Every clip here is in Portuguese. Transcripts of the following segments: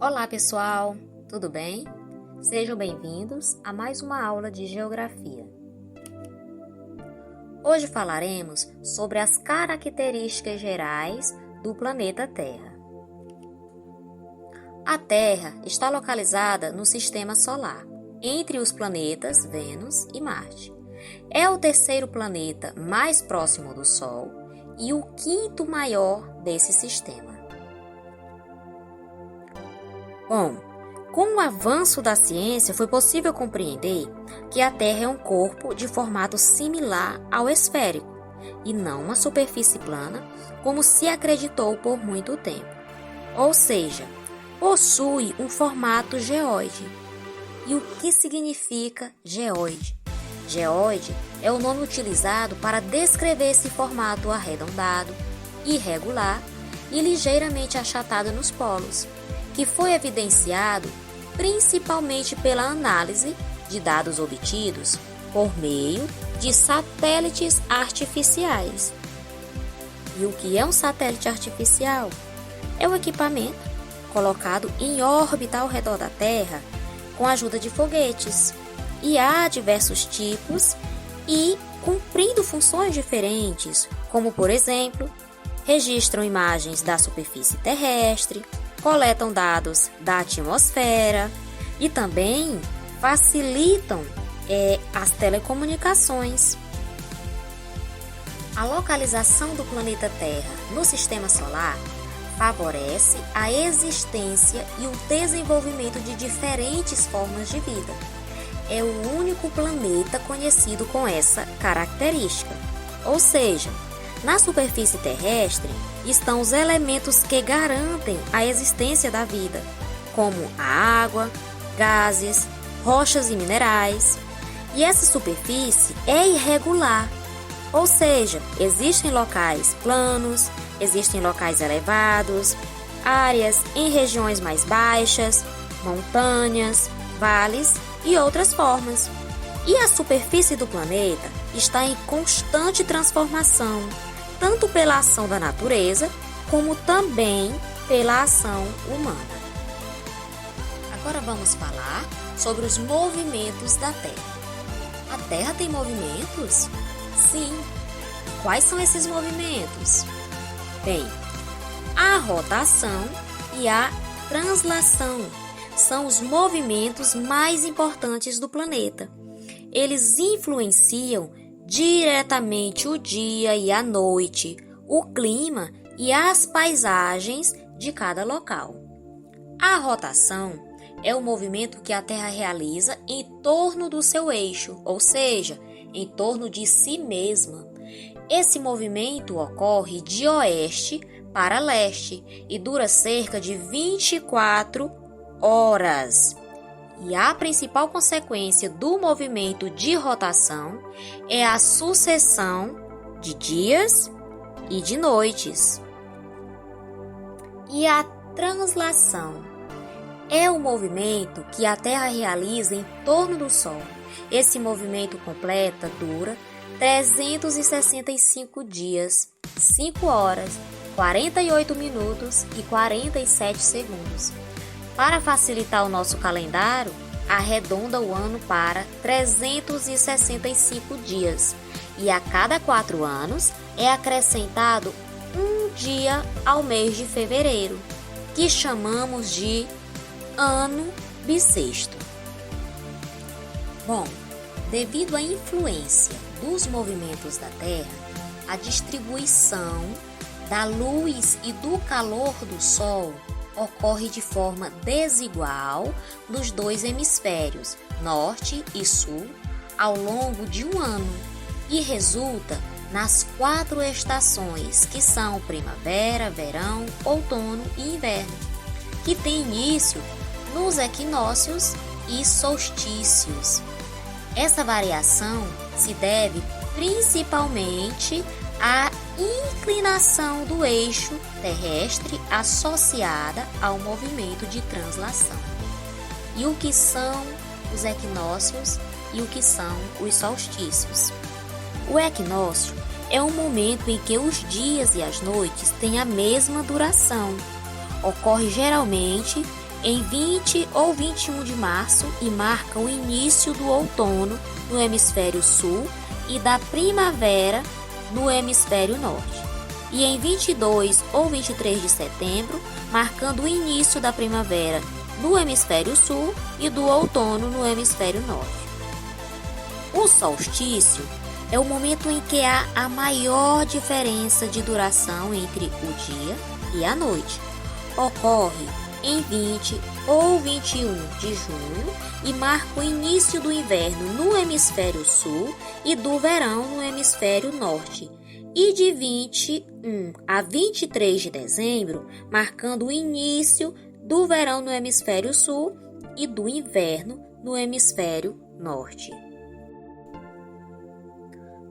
Olá pessoal, tudo bem? Sejam bem-vindos a mais uma aula de Geografia. Hoje falaremos sobre as características gerais do planeta Terra. A Terra está localizada no Sistema Solar, entre os planetas Vênus e Marte. É o terceiro planeta mais próximo do Sol e o quinto maior desse sistema. Bom, com o avanço da ciência, foi possível compreender que a Terra é um corpo de formato similar ao esférico e não uma superfície plana, como se acreditou por muito tempo. Ou seja, possui um formato geóide. E o que significa geóide? Geóide é o nome utilizado para descrever esse formato arredondado, irregular e ligeiramente achatado nos polos, que foi evidenciado principalmente pela análise de dados obtidos por meio de satélites artificiais. E o que é um satélite artificial? É um equipamento colocado em órbita ao redor da Terra com a ajuda de foguetes. E há diversos tipos e cumprindo funções diferentes, como por exemplo, registram imagens da superfície terrestre, coletam dados da atmosfera e também facilitam as telecomunicações. A localização do planeta Terra no Sistema Solar favorece a existência e o desenvolvimento de diferentes formas de vida. É o único planeta conhecido com essa característica, ou seja, na superfície terrestre estão os elementos que garantem a existência da vida, como a água, gases, rochas e minerais. E essa superfície é irregular, ou seja, existem locais planos, existem locais elevados, áreas em regiões mais baixas, montanhas, vales e outras formas. E a superfície do planeta está em constante transformação, tanto pela ação da natureza, como também pela ação humana. Agora vamos falar sobre os movimentos da Terra. A Terra tem movimentos? Sim. Quais são esses movimentos? Bem, a rotação e a translação são os movimentos mais importantes do planeta. Eles influenciam diretamente o dia e a noite, o clima e as paisagens de cada local. A rotação é o movimento que a Terra realiza em torno do seu eixo, ou seja, em torno de si mesma. Esse movimento ocorre de oeste para leste e dura cerca de 24 horas. E a principal consequência do movimento de rotação é a sucessão de dias e de noites. E a translação é o movimento que a Terra realiza em torno do Sol. Esse movimento completo dura 365 dias, 5 horas, 48 minutos e 47 segundos. Para facilitar o nosso calendário, arredonda o ano para 365 dias e a cada 4 anos é acrescentado um dia ao mês de fevereiro, que chamamos de ano bissexto. Bom, devido à influência dos movimentos da Terra, a distribuição da luz e do calor do Sol ocorre de forma desigual nos dois hemisférios, norte e sul, ao longo de um ano e resulta nas 4 estações, que são primavera, verão, outono e inverno, que tem início nos equinócios e solstícios. Essa variação se deve principalmente à inclinação do eixo terrestre associada ao movimento de translação. E o que são os equinócios e o que são os solstícios? O equinócio é um momento em que os dias e as noites têm a mesma duração. Ocorre geralmente em 20 ou 21 de março e marca o início do outono no hemisfério sul e da primavera no hemisfério norte. E em 22 ou 23 de setembro, marcando o início da primavera no hemisfério sul e do outono no hemisfério norte. O solstício é o momento em que há a maior diferença de duração entre o dia e a noite. Ocorre em 20 ou 21 de junho e marca o início do inverno no hemisfério sul e do verão no hemisfério norte. E de 21 a 23 de dezembro, marcando o início do verão no hemisfério sul e do inverno no hemisfério norte.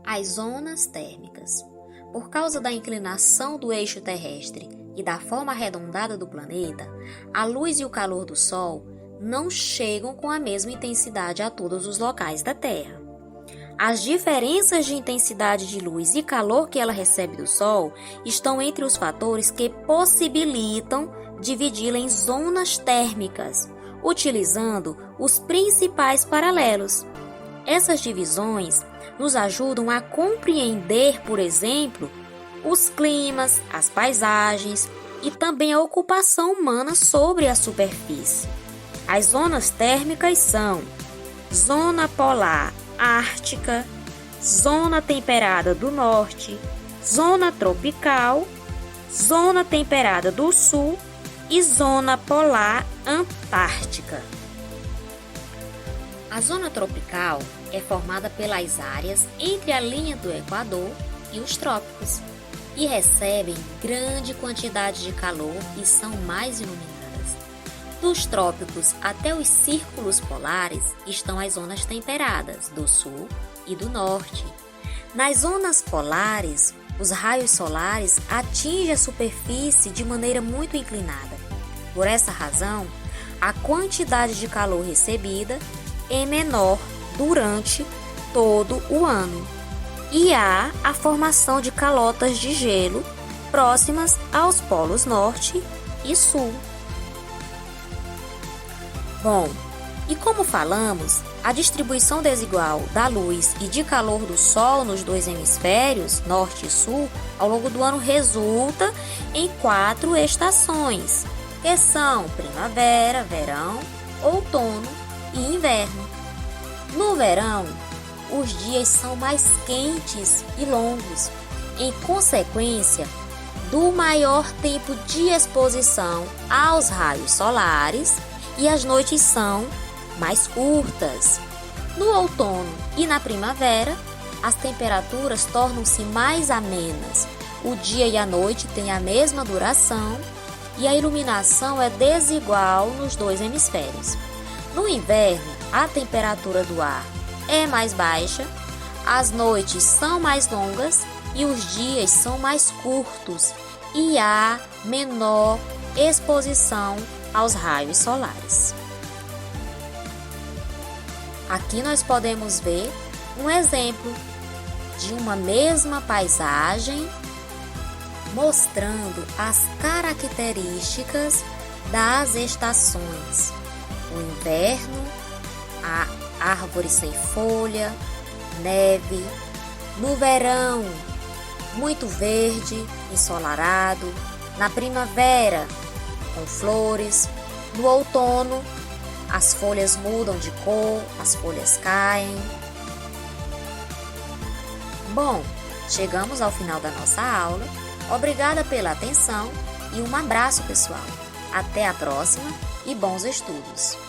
As zonas térmicas. Por causa da inclinação do eixo terrestre e da forma arredondada do planeta, a luz e o calor do Sol não chegam com a mesma intensidade a todos os locais da Terra. As diferenças de intensidade de luz e calor que ela recebe do Sol estão entre os fatores que possibilitam dividi-la em zonas térmicas, utilizando os principais paralelos. Essas divisões nos ajudam a compreender, por exemplo, os climas, as paisagens e também a ocupação humana sobre a superfície. As zonas térmicas são zona polar ártica, zona temperada do norte, zona tropical, zona temperada do sul e zona polar antártica. A zona tropical é formada pelas áreas entre a linha do Equador e os trópicos e recebem grande quantidade de calor e são mais iluminadas. Dos trópicos até os círculos polares estão as zonas temperadas do sul e do norte. Nas zonas polares, os raios solares atingem a superfície de maneira muito inclinada. Por essa razão, a quantidade de calor recebida é menor durante todo o ano. E há a formação de calotas de gelo próximas aos polos norte e sul. Bom, e como falamos, a distribuição desigual da luz e de calor do Sol nos dois hemisférios, norte e sul, ao longo do ano resulta em 4 estações, que são primavera, verão, outono e inverno. No verão, os dias são mais quentes e longos, em consequência do maior tempo de exposição aos raios solares, e as noites são mais curtas. No outono e na primavera, as temperaturas tornam-se mais amenas. O dia e a noite têm a mesma duração e a iluminação é desigual nos dois hemisférios. No inverno, a temperatura do ar é mais baixa, as noites são mais longas e os dias são mais curtos e há menor exposição aos raios solares. Aqui nós podemos ver um exemplo de uma mesma paisagem mostrando as características das estações. O inverno, a árvore sem folha, neve. No verão, muito verde, ensolarado. Na primavera, com flores. No outono, as folhas mudam de cor, as folhas caem. Bom, chegamos ao final da nossa aula. Obrigada pela atenção e um abraço, pessoal. Até a próxima e bons estudos!